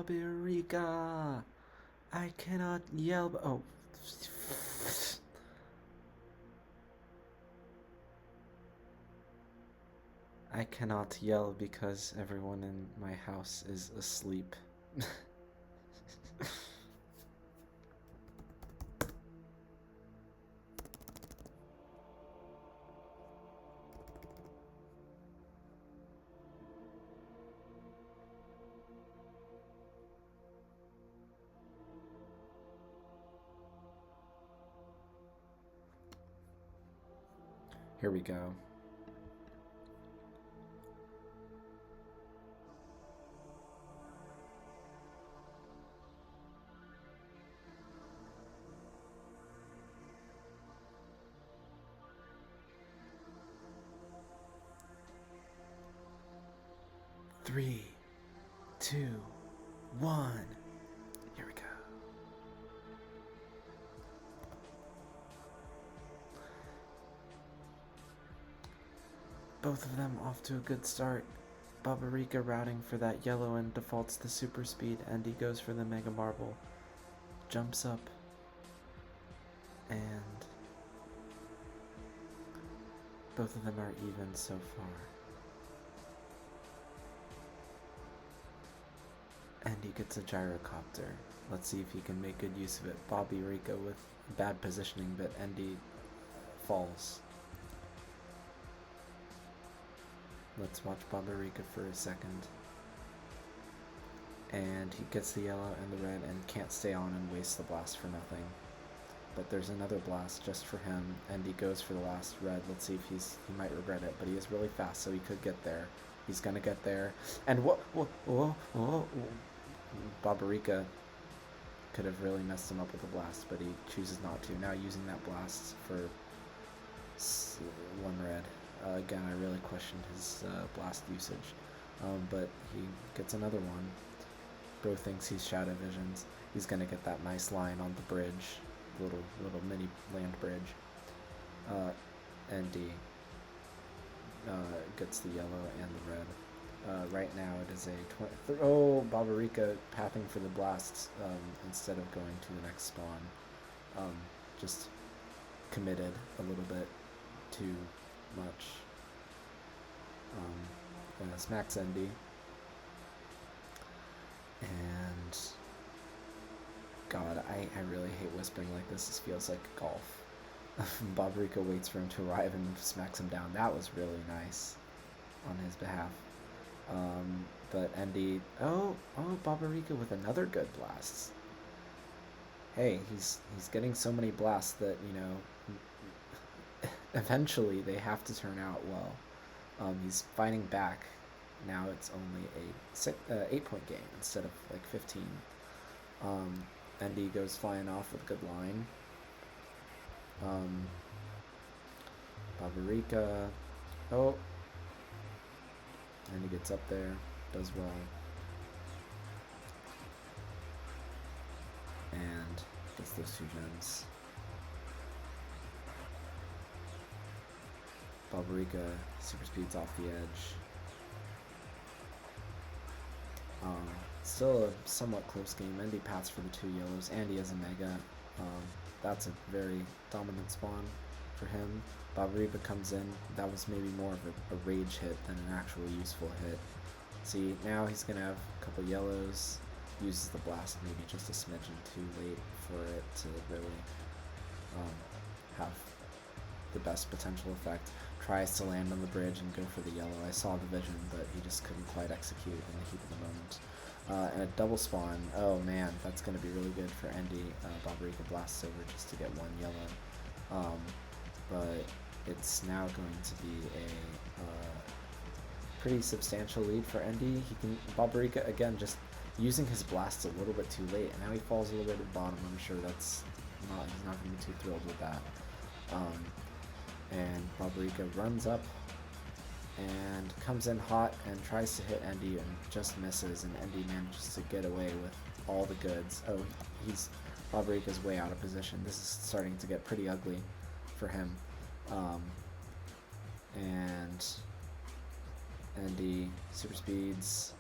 Bobirika! I cannot yell. Oh. I cannot yell because everyone in my house is asleep. Here we go. Three, two, one. Here we go. Both of them off to a good start. Bobirika routing for that yellow and defaults to super speed. Endy goes for the Mega Marble. Jumps up. And both of them are even so far. Endy gets a gyrocopter. Let's see if he can make good use of it. Bobirika with bad positioning, but Endy falls. Let's watch Bobirika for a second. And he gets the yellow and the red and can't stay on and wastes the blast for nothing. But there's another blast just for him, and he goes for the last red. Let's see if he might regret it, but he is really fast, so he could get there. He's gonna get there. And whoa. Bobirika could have really messed him up with the blast, but he chooses not to. Now using that blast for one red. Again, I really questioned his blast usage, but he gets another one. Bro thinks he's Shadow Visions. He's gonna get that nice line on the bridge, little mini land bridge. Endy gets the yellow and the red. Right now it is a 20. Oh, Bobirika pathing for the blasts instead of going to the next spawn. Just committed a little bit too much. Smacks Endy. And God, I really hate whispering like this. This feels like golf. Bobirika waits for him to arrive and smacks him down. That was really nice on his behalf. But Endy, Bobirika with another good blast. Hey, he's getting so many blasts that, you know, eventually they have to turn out well. He's fighting back. Now it's only a 8-point game instead of like 15. Endy goes flying off with a good line. Bobirika, and he gets up there, does well, and gets those 2 gems. Bobirika super speeds off the edge. Still a somewhat close game. Endy pats for the 2 yellows. Endy has a mega. That's a very dominant spawn for him. Bobirika comes in. That was maybe more of a rage hit than an actually useful hit. See, now he's going to have a couple yellows. Uses the blast maybe just a smidgen too late for it to really have the best potential effect. Tries to land on the bridge and go for the yellow. I saw the vision, but he just couldn't quite execute in the heat of the moment. And a double spawn. Oh man, that's going to be really good for Endy. Bobirika blasts over just to get 1 yellow. But it's now going to be a pretty substantial lead for Endy. Bobirika again just using his blasts a little bit too late, and now he falls a little bit at the bottom. I'm sure he's not going to be too thrilled with that. And Bobirika runs up and comes in hot and tries to hit Endy and just misses, and Endy manages to get away with all the goods. Oh, Bobirika's way out of position. This is starting to get pretty ugly for him. And Endy super speeds,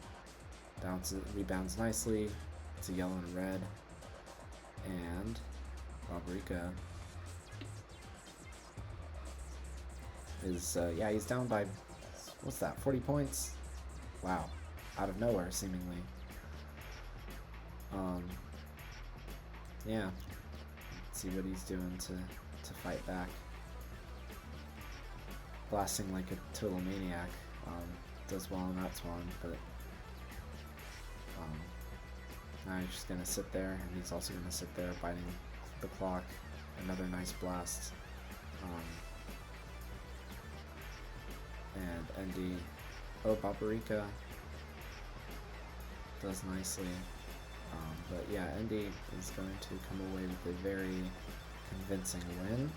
Rebounds nicely. It's a yellow and red. And Bobirika is, yeah, he's down by, what's that, 40 points? Wow. Out of nowhere, seemingly. Yeah. Let's see what he's doing to fight back. Blasting like a total maniac. Does well in that spawn, but now he's just gonna sit there, and he's also gonna sit there biting the clock. Another nice blast. And Endy, oh, Bobirika does nicely. But yeah, Endy is going to come away with a very convincing win.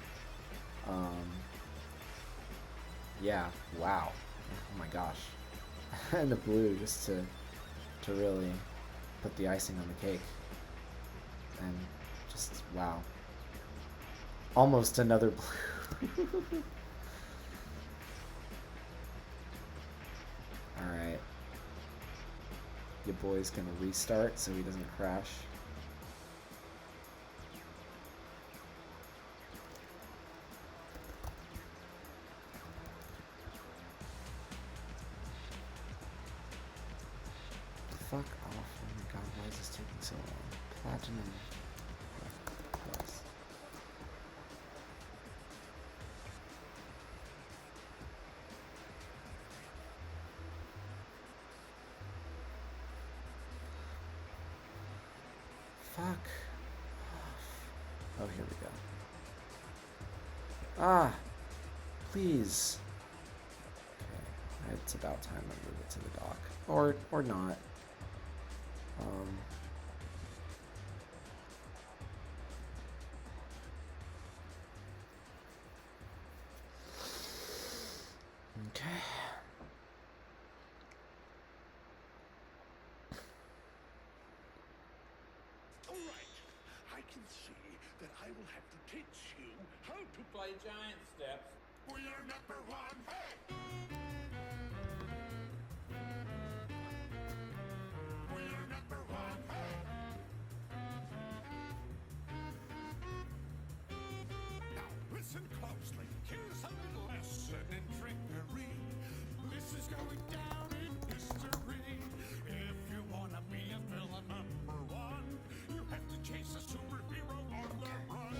Yeah, wow. Oh my gosh. And the blue just to really put the icing on the cake. And just, wow. Almost another blue. Alright. Your boy's gonna restart so he doesn't crash. Fuck off. Oh my god, why is this taking so long? Platinum. Plus. Fuck off. Oh, here we go. Ah! Please. Okay, it's about time I move it to the dock. Or not. Okay. All right. I can see that I will have to teach you how to play giant steps. We are number one. Hey! We are number one. Hey! Now listen closely. Here's a little lesson in trickery. This is going down in history. If you wanna be a villain number one, you have to chase a superhero on the run.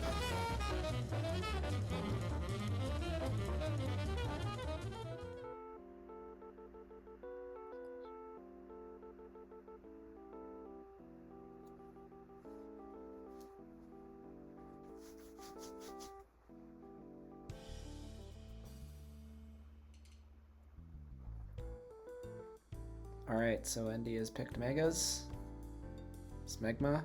Alright, so Endy has picked Megas. Smegma.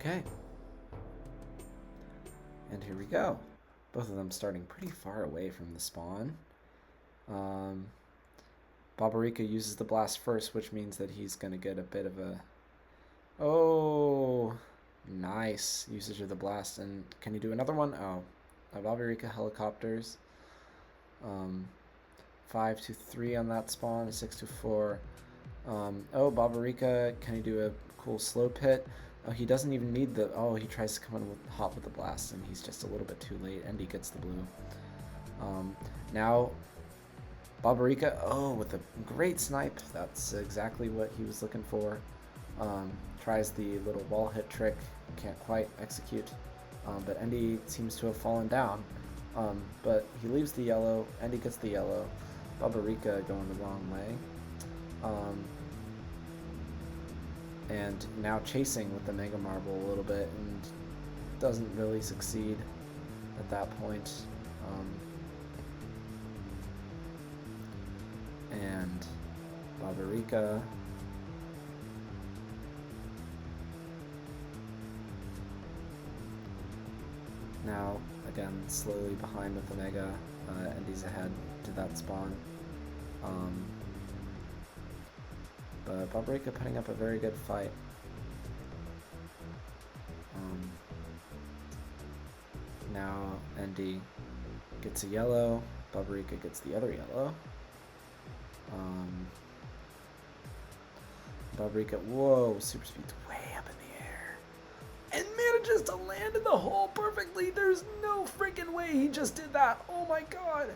Okay. And here we go. Both of them starting pretty far away from the spawn. Bobirika uses the blast first, which means that he's going to get a bit of a... Oh, nice usage of the blast. And can he do another one? Oh, Bobirika helicopters. 5 to 3 on that spawn, 6 to 4. Oh, Bobirika, can he do a cool slow pit? Oh, he doesn't even need the... Oh, he tries to come in with hot with the blast, and he's just a little bit too late. Endy gets the blue. Now, Bobirika, oh, with a great snipe. That's exactly what he was looking for. Tries the little wall hit trick. Can't quite execute. But Endy seems to have fallen down. But he leaves the yellow. Endy gets the yellow. Bobirika going the wrong way. And now chasing with the Mega Marble a little bit and doesn't really succeed at that point. And Bobirika now again slowly behind with the Mega. Endy's ahead to that spawn. But Bobirika putting up a very good fight. Now Endy gets a yellow. Bobirika gets the other yellow. Bobirika, whoa, super speed's way up in the air. And manages to land in the hole perfectly. There's no freaking way he just did that. Oh my god.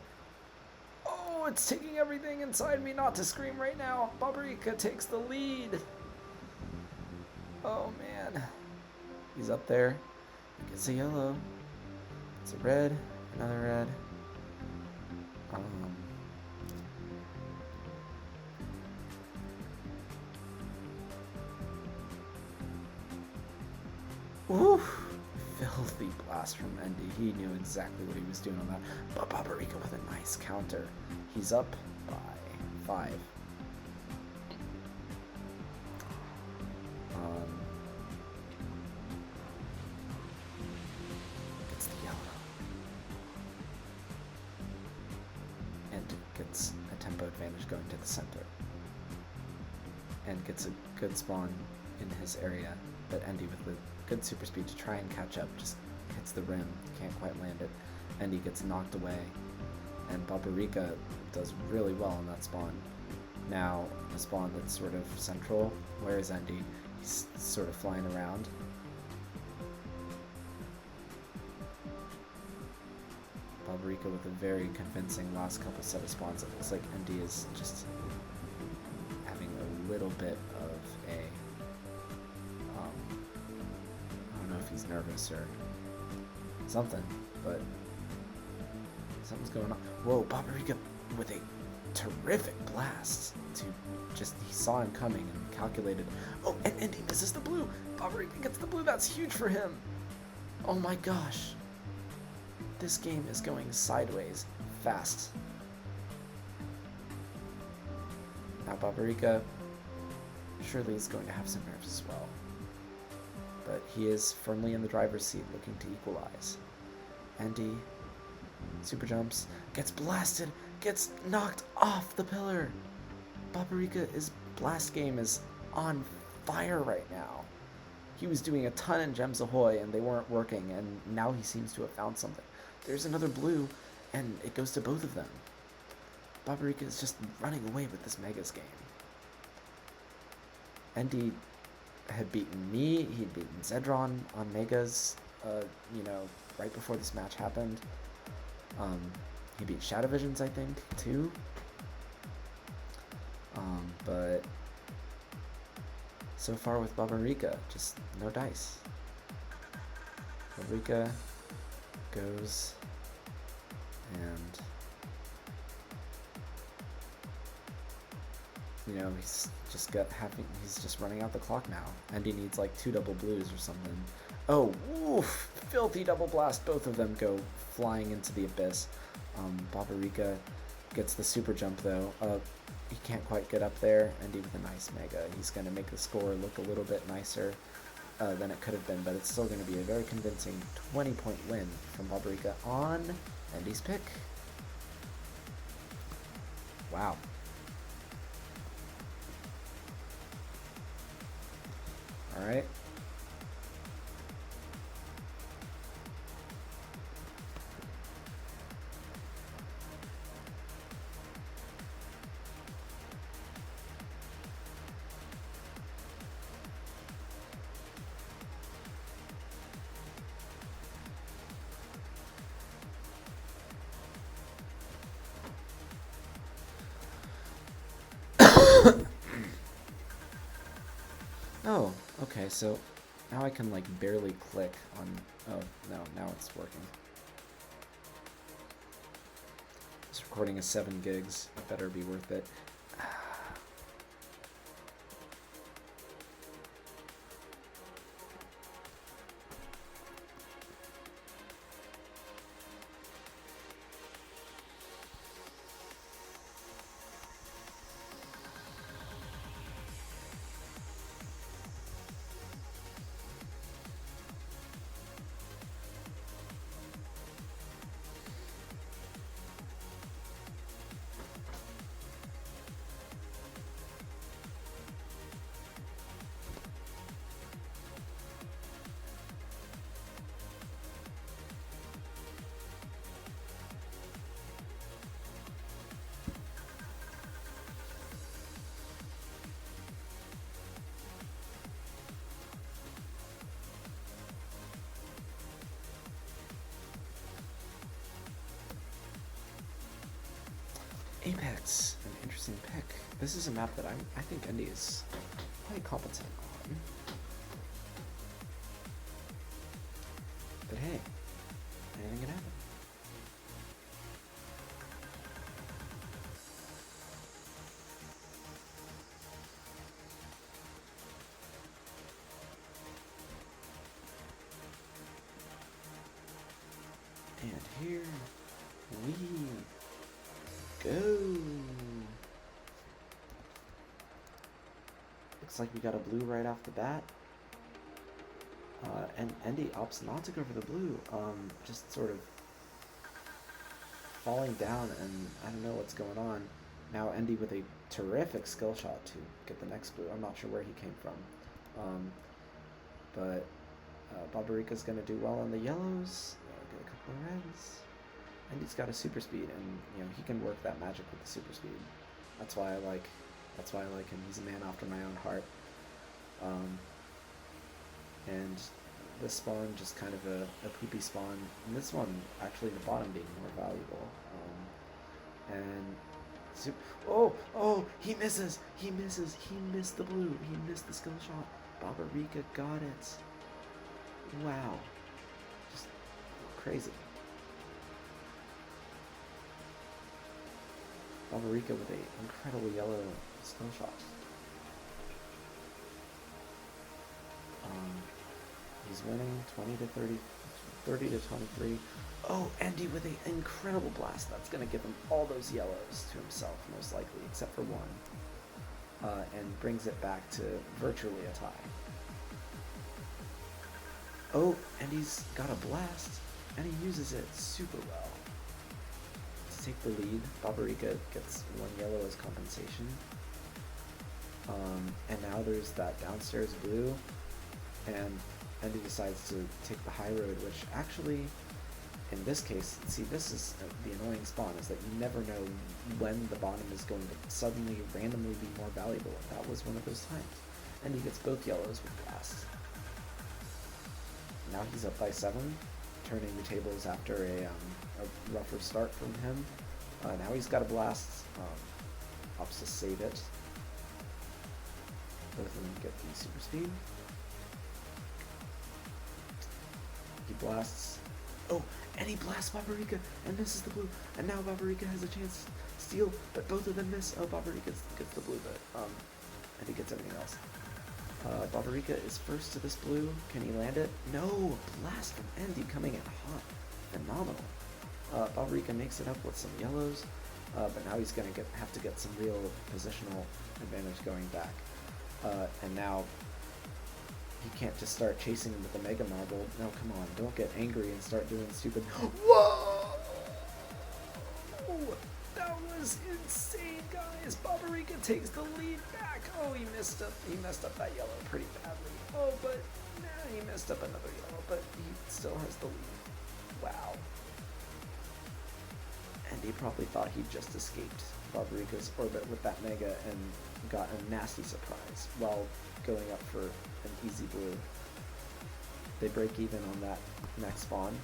Oh, it's taking everything inside me not to scream right now. Bobirika takes the lead. Oh man. He's up there. Gets a yellow. It's a red. Another red. Oof. Filthy blast from Endy. He knew exactly what he was doing on that. But Bobirika with a nice counter. He's up by 5. Gets the yellow. And gets a tempo advantage going to the center. And gets a good spawn in his area. But Endy with the good super speed to try and catch up, just hits the rim, can't quite land it. Endy gets knocked away, and Bobirika does really well on that spawn. Now, the spawn that's sort of central, where is Endy? He's sort of flying around. Bobirika with a very convincing last couple set of spawns. It looks like Endy is just having a little bit of a he's nervous or something, but something's going on. Whoa, Bobirika with a terrific blast to just, he saw him coming and calculated. Oh, and Endy misses the blue. Bobirika gets the blue. That's huge for him. Oh my gosh. This game is going sideways fast. Now Bobirika surely is going to have some nerves as well. But he is firmly in the driver's seat looking to equalize. Endy super jumps, gets blasted, gets knocked off the pillar. Bobirika's blast game is on fire right now. He was doing a ton in Gems Ahoy and they weren't working, and now he seems to have found something. There's another blue, and it goes to both of them. Bobirika is just running away with this Megas game. Endy had beaten me, he'd beaten Zedron on Megas, right before this match happened. He beat Shadow Visions, I think, too. But so far with Bobirika, just no dice. Bobirika goes and he's just running out the clock now. Endy needs like 2 double blues or something. Oh, oof, filthy double blast. Both of them go flying into the abyss. Bobirika gets the super jump though. He can't quite get up there. Endy with a nice mega. He's going to make the score look a little bit nicer. than it could have been, but it's still going to be a very convincing 20-point win from Bobirika on Endy's pick. Wow. All right. Oh, okay, so now I can like barely click on, oh, no, now it's working. This recording is 7 gigs, it better be worth it. Apex, an interesting pick. This is a map that I think Endy is quite competent on. But hey, anything can happen. And here we go. Looks like we got a blue right off the bat. And Endy opts not to go for the blue, just sort of falling down, and I don't know what's going on. Now Endy with a terrific skill shot to get the next blue. I'm not sure where he came from. But Bobirika's going to do well on the yellows. Get a couple of reds. Endy's got a super speed, and he can work that magic with the super speed. That's why I like him. He's a man after my own heart. And this spawn just kind of a poopy spawn. And this one actually the bottom being more valuable. Oh, he misses. He missed the blue. He missed the skill shot. Bobirika got it. Wow, just crazy. Bobirika with an incredible yellow skill shot. He's winning 20 to 30, 30 to 23. Oh, Endy with an incredible blast. That's going to give him all those yellows to himself, most likely, except for one. And brings it back to virtually a tie. Oh, Endy's got a blast, and he uses it super well. To take the lead, Bobirika gets 1 yellow as compensation. And now there's that downstairs blue, and Endy decides to take the high road, which actually, in this case, see, this is the annoying spawn, is that you never know when the bottom is going to suddenly, randomly be more valuable, and that was one of those times. And he gets both yellows with blast. Now he's up by 7, turning the tables after a rougher start from him. Now he's got a blast, opts to save it. Both of them get the super speed. He blasts. Oh, and he blasts Bobirika and misses the blue. And now Bobirika has a chance to steal, but both of them miss. Oh, Bobirika gets the blue, but and he gets everything else. Bobirika is first to this blue. Can he land it? No! Blast from Endy coming in hot. Phenomenal. Bobirika makes it up with some yellows, but now he's going to have to get some real positional advantage going back. And now he can't just start chasing him with the Mega Marble. No, come on, don't get angry and start doing stupid. Whoa! That was insane, guys. Bobirika takes the lead back. Oh, he messed up that yellow pretty badly. Oh, but he messed up another yellow, but he still has the lead. Wow. And he probably thought he just escaped Bobirika's orbit with that Mega and got a nasty surprise while going up for an easy blue. They break even on that next spawn.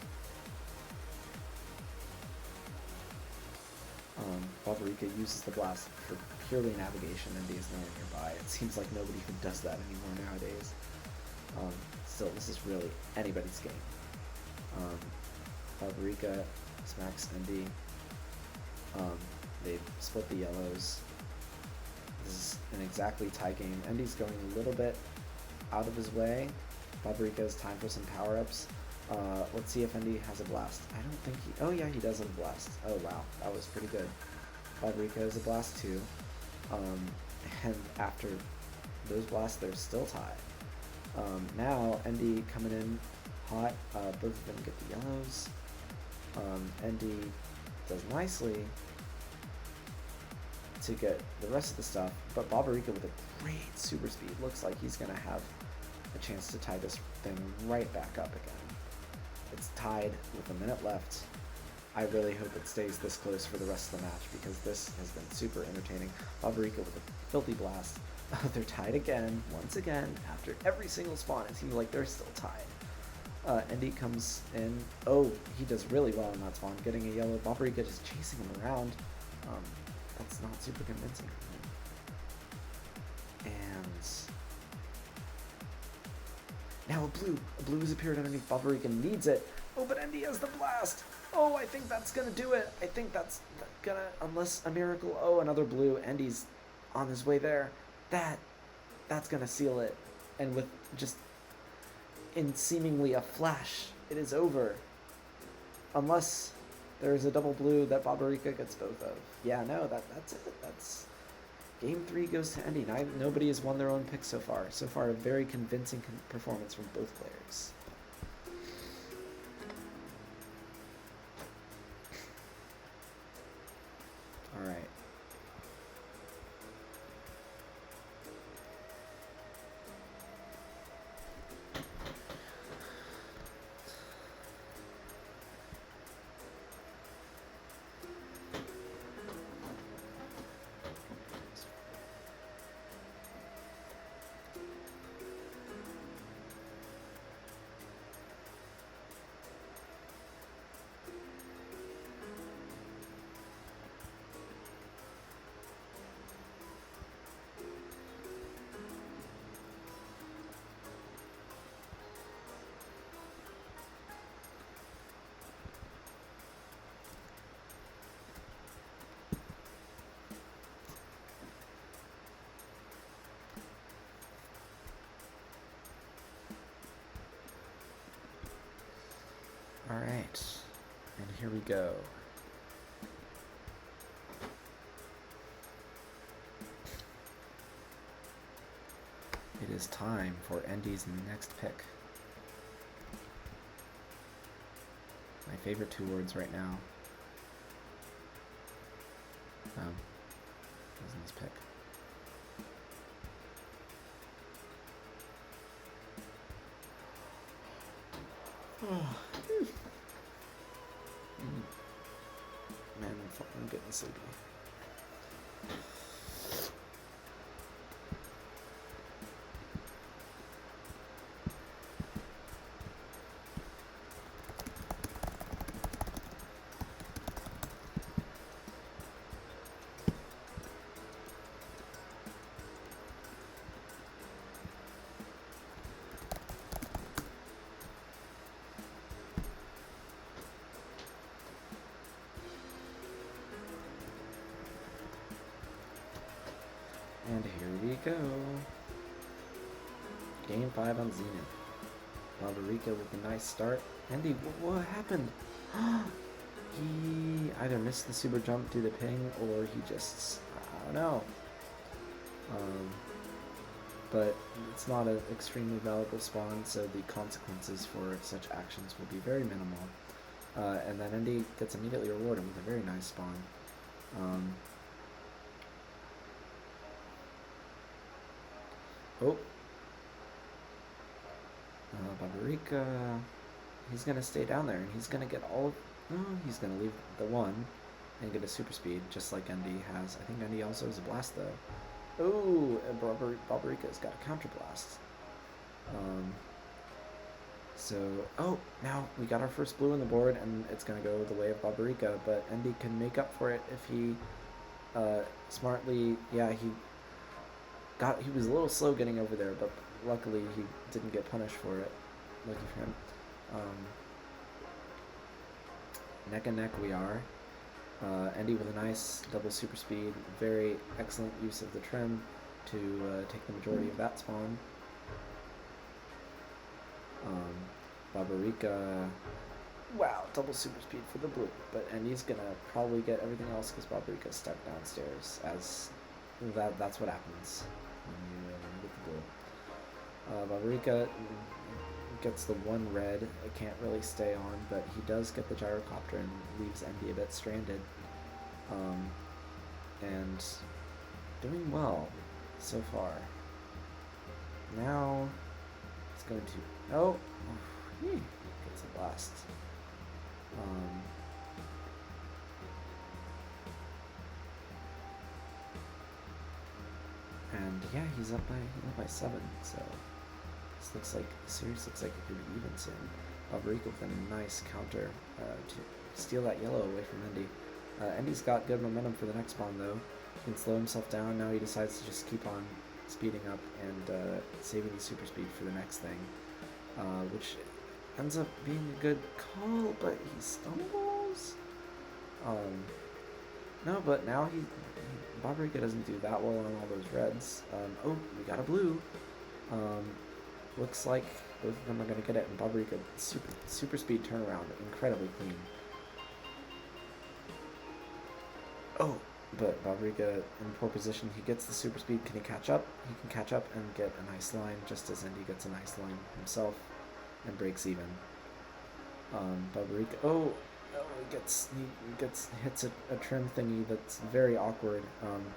Bobirika uses the blast for purely navigation. Endy is nowhere nearby. It seems like nobody even does that anymore nowadays. Still, this is really anybody's game. Bobirika smacks Endy. They split the yellows. This is an exactly tie game. Endy's going a little bit out of his way. Bobirika has time for some power-ups. Let's see if Endy has a blast. I don't think he... Oh yeah, he does have a blast. Oh wow, that was pretty good. Bobirika has a blast too. And after those blasts, they're still tied. Now, Endy coming in hot. Both of them get the yellows. Endy does nicely to get the rest of the stuff, but Bobirika with a great super speed looks like he's going to have a chance to tie this thing right back up again. It's tied with a minute left. I really hope it stays this close for the rest of the match because this has been super entertaining. Bobirika with a filthy blast. They're tied again, once again, after every single spawn. It seems like they're still tied. Endy comes in. Oh, he does really well in that spawn, getting a yellow. Bobirika just chasing him around. That's not super convincing for him. And now a blue has appeared underneath. Bobirika needs it. Oh, but Endy has the blast. Oh, I think that's gonna do it. I think that's gonna, unless a miracle. Oh, another blue. Endy's on his way there. That's gonna seal it. And with just in seemingly a flash, it is over. Unless there is a double blue that Bobirika gets both of. Yeah, no, that's it. That's game 3 goes to Endy. Nobody has won their own pick so far. So far, a very convincing performance from both players. All right. All right, and here we go. It is time for Endy's next pick. My favorite 2 words right now. Isn't this pick? Man, I'm getting sleepy. And here we go. Game 5 on Zenith. Bobirika with a nice start. Endy, what happened? He either missed the super jump due to ping, or he just, I don't know. but it's not an extremely valuable spawn, so the consequences for such actions will be very minimal. And then Endy gets immediately rewarded with a very nice spawn. Bobirika, he's going to stay down there, and he's going to get all of... Oh, he's going to leave the one and get a super speed, just like Endy has. I think Endy also has a blast, though. Oh, Bobirika's got a counter blast. Now we got our first blue on the board, and it's going to go the way of Bobirika, but Endy can make up for it if he smartly... Yeah, he was a little slow getting over there, but luckily he didn't get punished for it. Lucky for him. Neck and neck we are. Endy with a nice double super speed. Very excellent use of the trim to take the majority of that spawn. Bobirika, wow, double super speed for the blue. But Endy's gonna probably get everything else because Bobirika's stuck downstairs. As that's what happens when you get the blue. Bobirika gets the one red. It can't really stay on, but he does get the gyrocopter and leaves Endy a bit stranded. And doing well so far. Now it's going to gets a blast. And yeah, he's up by 7. So this series looks like it could be even soon. Bobirika with a nice counter to steal that yellow away from Endy. Endy's got good momentum for the next spawn though. He can slow himself down. Now he decides to just keep on speeding up and saving the super speed for the next thing, which ends up being a good call, but he stumbles. No, but now Bobirika doesn't do that well on all those reds. We got a blue. Looks like both of them are going to get it, and Bobirika super speed turnaround, incredibly clean. But Bobirika in poor position. He gets the super speed. Can he catch up? He can catch up and get a nice line, just as Endy gets a nice line himself and breaks even. Bobirika, he hits a trim thingy that's very awkward.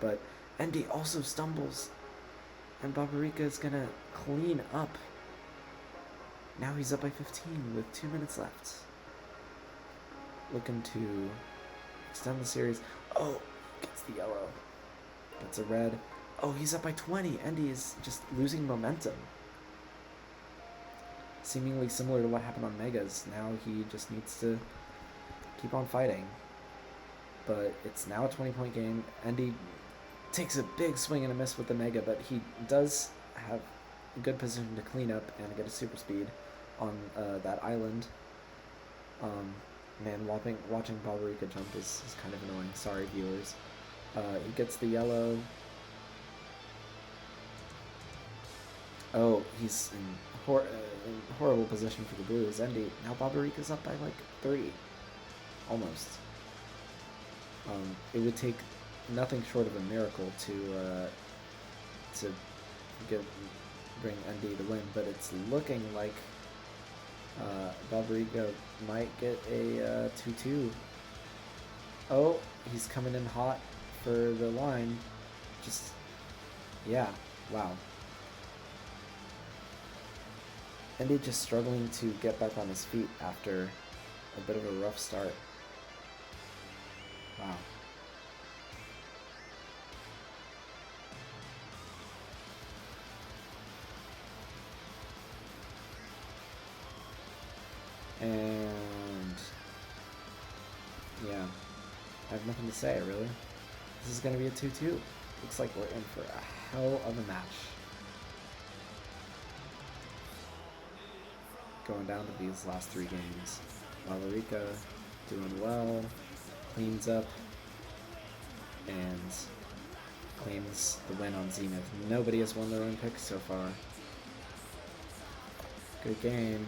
But Endy also stumbles, and Bobirika is gonna clean up. Now he's up by 15 with 2 minutes left. Looking to extend the series. Gets the yellow. Gets a red. He's up by 20. Endy is just losing momentum. Seemingly similar to what happened on Megas. Now he just needs to keep on fighting. But it's now a 20-point game. Endy takes a big swing and a miss with the Mega, but he does have a good position to clean up and get a super speed on that island. Man, watching Bobirika jump is kind of annoying. Sorry, viewers. He gets the yellow. He's in horrible position for the blues. Endy. Now Bobirika's up by like 3. Almost. It would take nothing short of a miracle to bring Endy the win, but it's looking like Bobirika might get a 2-2. He's coming in hot for the line. Wow. Endy just struggling to get back on his feet after a bit of a rough start. Wow. And yeah, I have nothing to say, really. This is going to be a 2-2. Looks like we're in for a hell of a match. Going down to these last 3 games. Bobirika doing well, cleans up, and claims the win on Zenith. Nobody has won their own pick so far. Good game.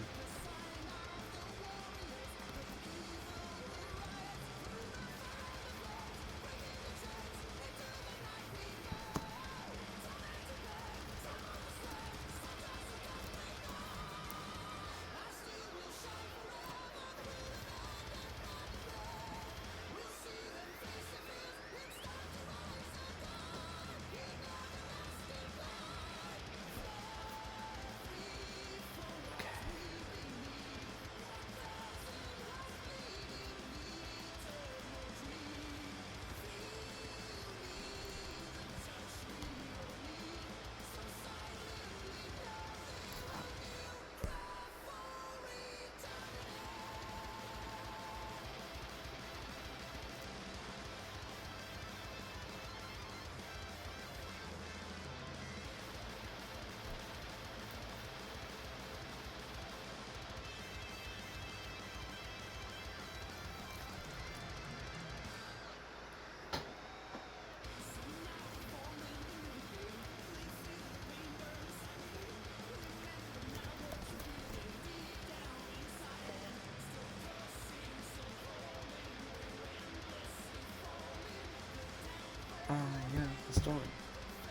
I am the storm.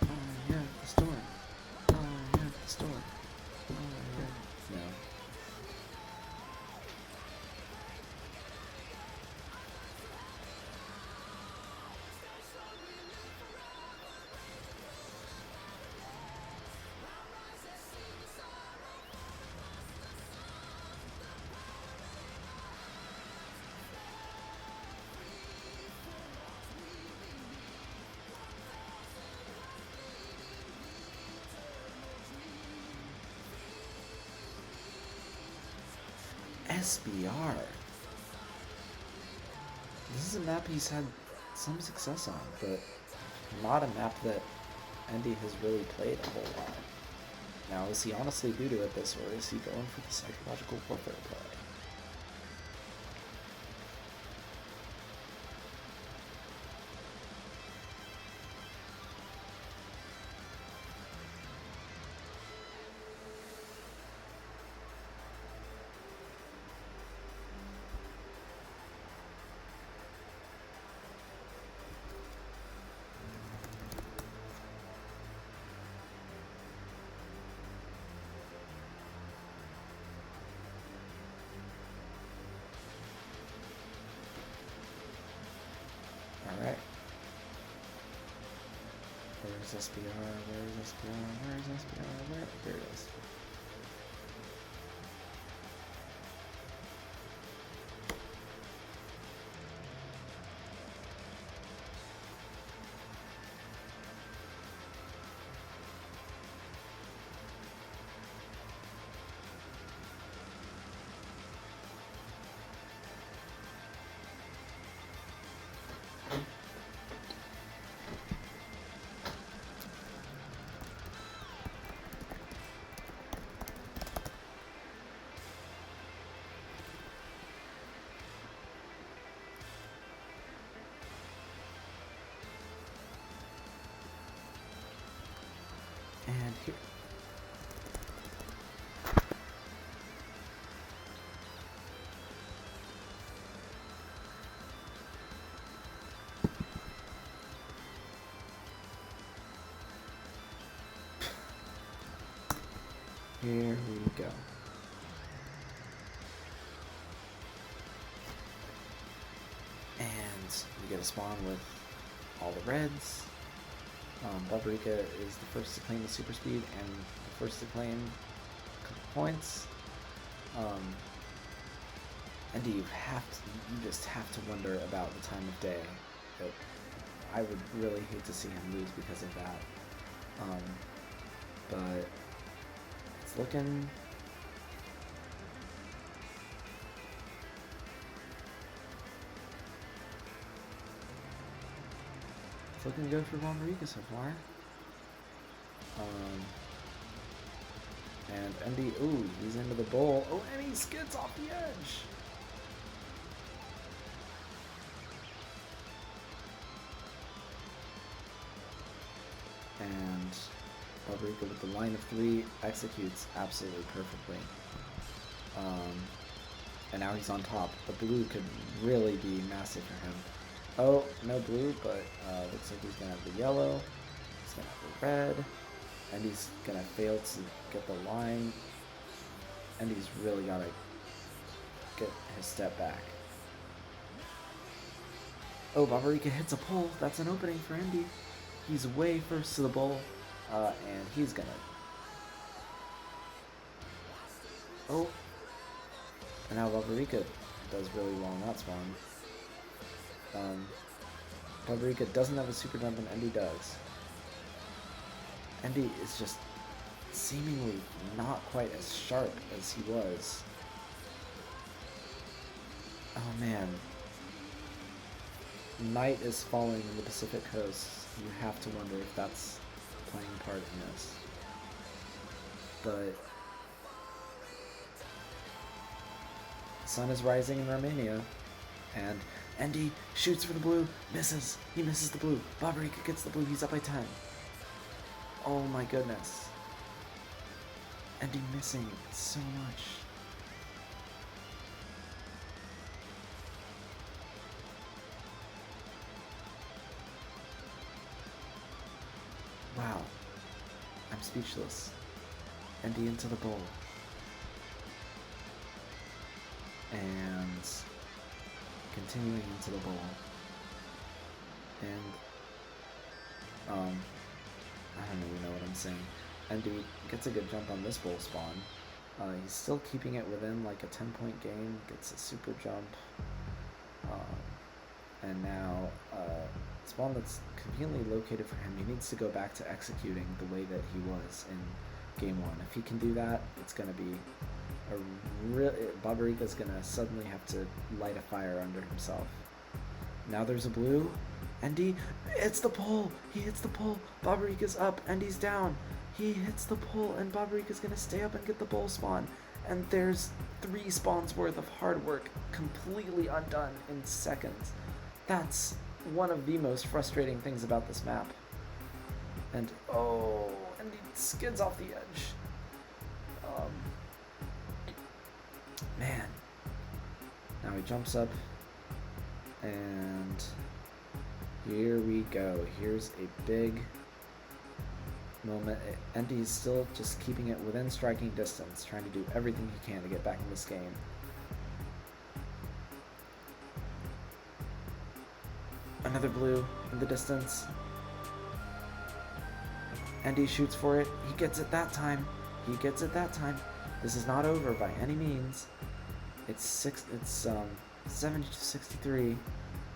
I am the storm. I am the storm. I am. No. SBR. This is a map he's had some success on, but not a map that Endy has really played a whole lot. Now, is he honestly new to it this, or is he going for the psychological warfare play? Alright. Where's SBR? Where's SBR? Where's SBR? Where? Here it is. And here. Here we go. And we get a spawn with all the reds. Bobirika is the first to claim the super speed and the first to claim a couple points. And you just have to wonder about the time of day. But I would really hate to see him lose because of that. But it's looking. It's looking good for Bobirika so far. And Endy, ooh, he's into the bowl. Oh, and he skids off the edge. And Bobirika with the line of three executes absolutely perfectly. And now he's on top. The blue could really be massive for him. Oh, no blue, but looks like he's gonna have the yellow. He's gonna have the red. And he's gonna fail to get the line. And he's really gotta get his step back. Oh, Bobirika hits a pole. That's an opening for Endy. He's way first to the bowl. And he's gonna... Oh. And now Bobirika does really well in that spawn. Bobirika doesn't have a super jump and Endy does. Endy is just seemingly not quite as sharp as he was. Oh man. Night is falling in the Pacific Coast. You have to wonder if that's playing a part in this. But the sun is rising in Romania, and Endy shoots for the blue, misses. He misses the blue. Bobirika gets the blue. He's up by 10. Oh my goodness. Endy missing so much. Wow. I'm speechless. Endy into the bowl. And continuing into the bowl. And I don't really know what I'm saying. Endy gets a good jump on this bowl spawn. He's still keeping it within like a 10-point game, gets a super jump. And now spawn that's conveniently located for him. He needs to go back to executing the way that he was in game 1. If he can do that, it's going to be Bobirika's going to suddenly have to light a fire under himself. Now there's a blue. Endy hits the pole. He hits the pole. Bobirika's up. Endy's down. He hits the pole, and Bobirika's going to stay up and get the bowl spawn. And there's 3 spawns worth of hard work completely undone in seconds. That's one of the most frustrating things about this map. And and he skids off the edge. Man. Now he jumps up, and here we go. Here's a big moment. Endy's still just keeping it within striking distance, trying to do everything he can to get back in this game. Another blue in the distance. Endy shoots for it. He gets it that time. He gets it that time. This is not over by any means. It's 70 to 63,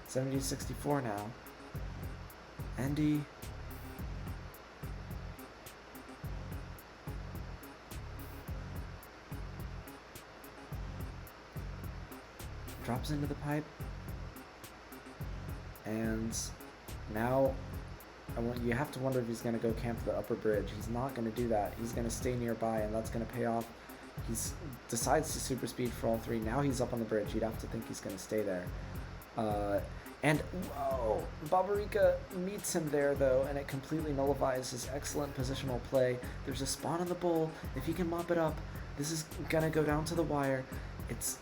70 to 64 now. Endy drops into the pipe, and now you have to wonder if he's going to go camp the upper bridge. He's not going to do that. He's going to stay nearby, and that's going to pay off. He decides to super speed for all 3. Now he's up on the bridge. You'd have to think he's going to stay there. And whoa, Bobirika meets him there though, and it completely nullifies his excellent positional play. There's a spawn on the bowl. If he can mop it up, this is going to go down to the wire. It's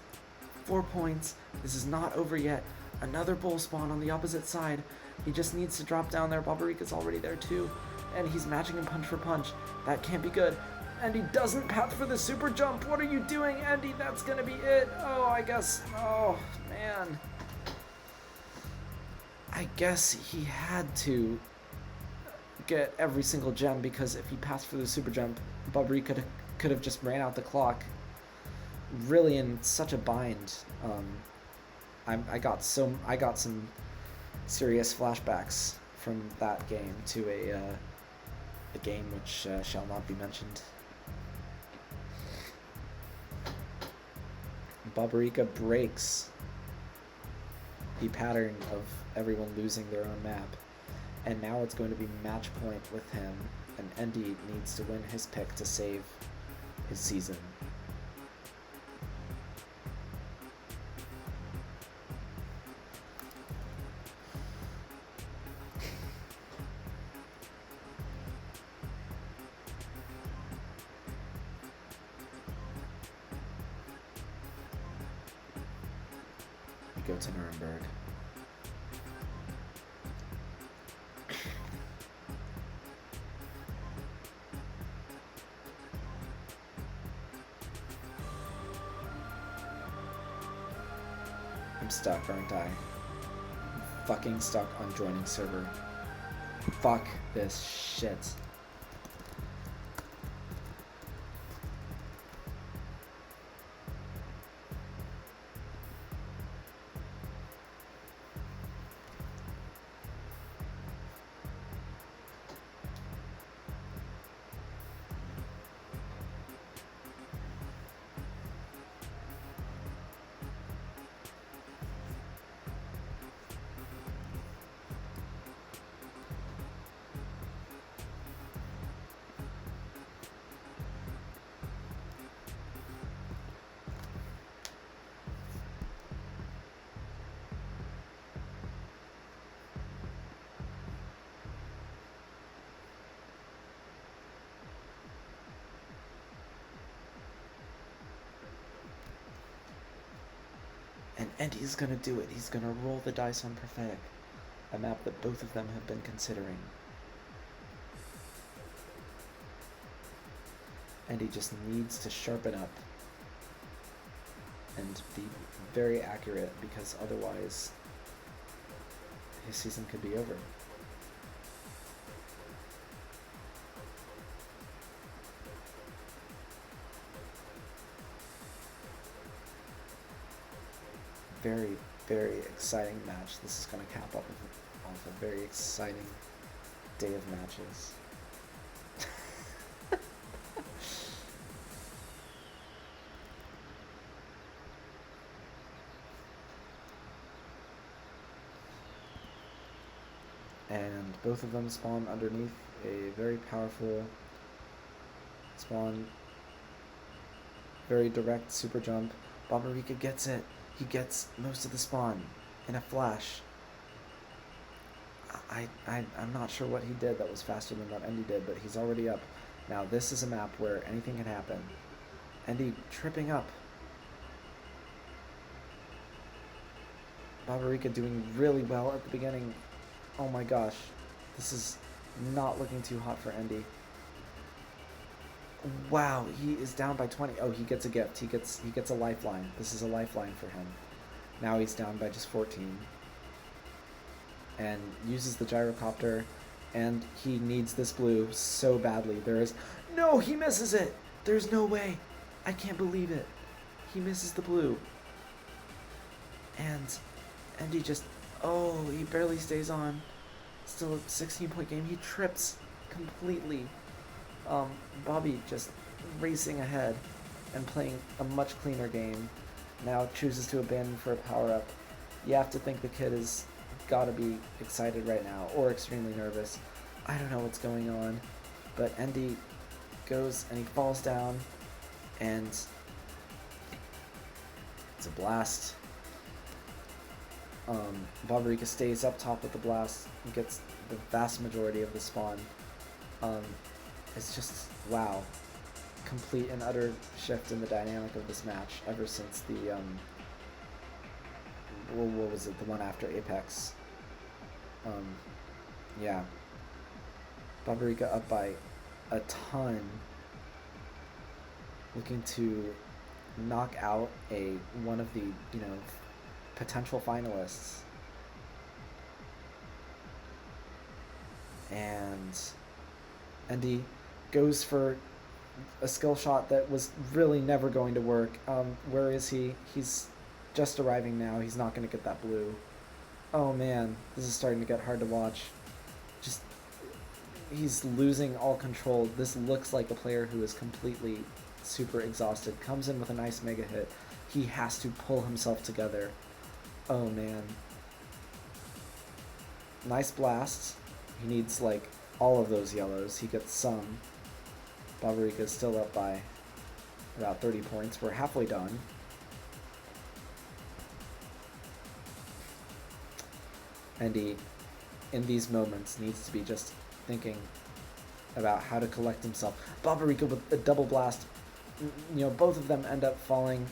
4 points. This is not over yet. Another bowl spawn on the opposite side. He just needs to drop down there. Bobirika's already there too. And he's matching him punch for punch. That can't be good. And he doesn't path for the super jump. What are you doing, Endy? That's gonna be it. Oh, I guess. Oh, man. I guess he had to get every single gem, because if he passed for the super jump, Bobirika could have just ran out the clock. Really in such a bind. I got some serious flashbacks from that game to a game which shall not be mentioned. Bobirika breaks the pattern of everyone losing their own map, and now it's going to be match point with him, and Endy needs to win his pick to save his season. Go to Nuremberg. I'm stuck, aren't I? I'm fucking stuck on joining server. Fuck this shit. And Endy's gonna do it. He's gonna roll the dice on Prophetic, a map that both of them have been considering. and he just needs to sharpen up and be very accurate, because otherwise his season could be over. Very, very exciting match. This is going to cap off a very exciting day of matches. And both of them spawn underneath a very powerful spawn, very direct super jump. Bobirika gets it. He gets most of the spawn in a flash. I'm not sure what he did that was faster than what Endy did, but he's already up. Now this is a map where anything can happen. Endy tripping up. Bobirika doing really well at the beginning. Oh my gosh. This is not looking too hot for Endy. Wow, he is down by 20. Oh, he gets a gift. He gets a lifeline. This is a lifeline for him. Now he's down by just 14. And uses the gyrocopter, and he needs this blue so badly. No, he misses it. There's no way. I can't believe it. He misses the blue. And he just, he barely stays on. Still a 16-point game. He trips completely. Bobby just racing ahead and playing a much cleaner game. Now chooses to abandon for a power-up. You have to think the kid is gotta be excited right now, or extremely nervous. I don't know what's going on, but Endy goes and he falls down, and it's a blast. Bobirika stays up top with the blast and gets the vast majority of the spawn. It's just, wow. Complete and utter shift in the dynamic of this match ever since the, what was it, the one after Apex. Yeah. Bobirika up by a ton, looking to knock out one of the, potential finalists. And Endy goes for a skill shot that was really never going to work. Where is he? He's just arriving now. He's not going to get that blue. Oh man, this is starting to get hard to watch. He's losing all control. This looks like a player who is completely super exhausted. Comes in with a nice mega hit. He has to pull himself together. Oh man. Nice blast. He needs like all of those yellows. He gets some. Bobirika is still up by about 30 points. We're halfway done. Endy, in these moments, needs to be just thinking about how to collect himself. Bobirika with a double blast. Both of them end up falling.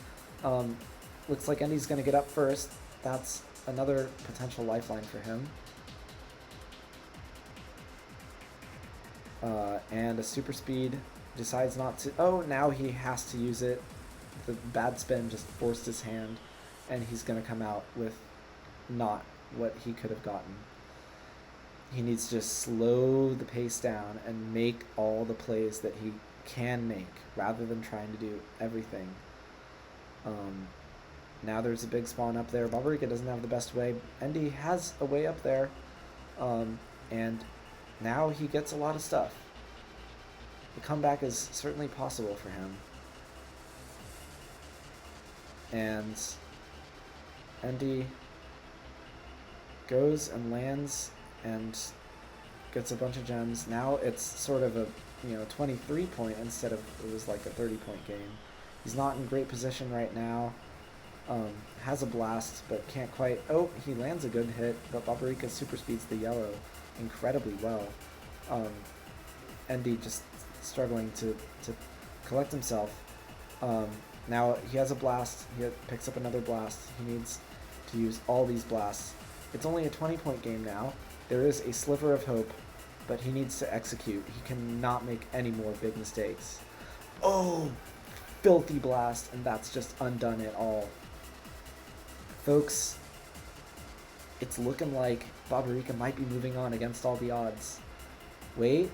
Looks like Endy's going to get up first. That's another potential lifeline for him. And a super speed decides not to. Oh, now he has to use it. The bad spin just forced his hand, and he's going to come out with not what he could have gotten. He needs to just slow the pace down and make all the plays that he can make, rather than trying to do everything. Now there's a big spawn up there. Bobirika doesn't have the best way. Endy has a way up there. And now he gets a lot of stuff. The comeback is certainly possible for him. And Endy goes and lands and gets a bunch of gems. Now it's sort of a 23 point instead of it was like a 30-point game. He's not in great position right now. Has a blast, but can't quite. Oh, he lands a good hit, but Bobirika super speeds the yellow incredibly well. Endy just struggling to collect himself. Now he has a blast. He picks up another blast. He needs to use all these blasts. It's only a 20-point game now. There is a sliver of hope, but he needs to execute. He cannot make any more big mistakes. Oh, filthy blast, and that's just undone it all. Folks, it's looking like Bobirika might be moving on against all the odds. Wait,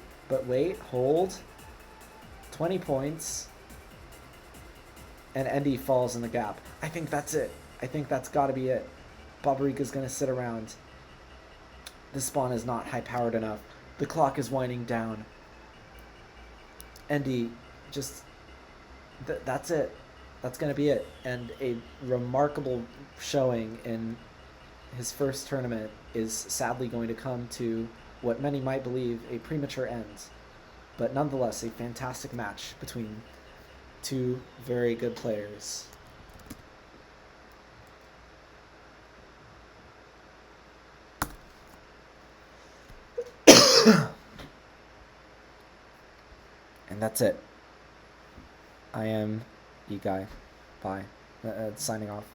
hold. 20 points. And Endy falls in the gap. I think that's it. I think that's got to be it. Bobirika's going to sit around. This spawn is not high-powered enough. The clock is winding down. Endy just... that's it. That's going to be it. And a remarkable showing in his first tournament is sadly going to come to what many might believe a premature end. But nonetheless, a fantastic match between two very good players. And that's it. I am E-Guy. Bye. Signing off.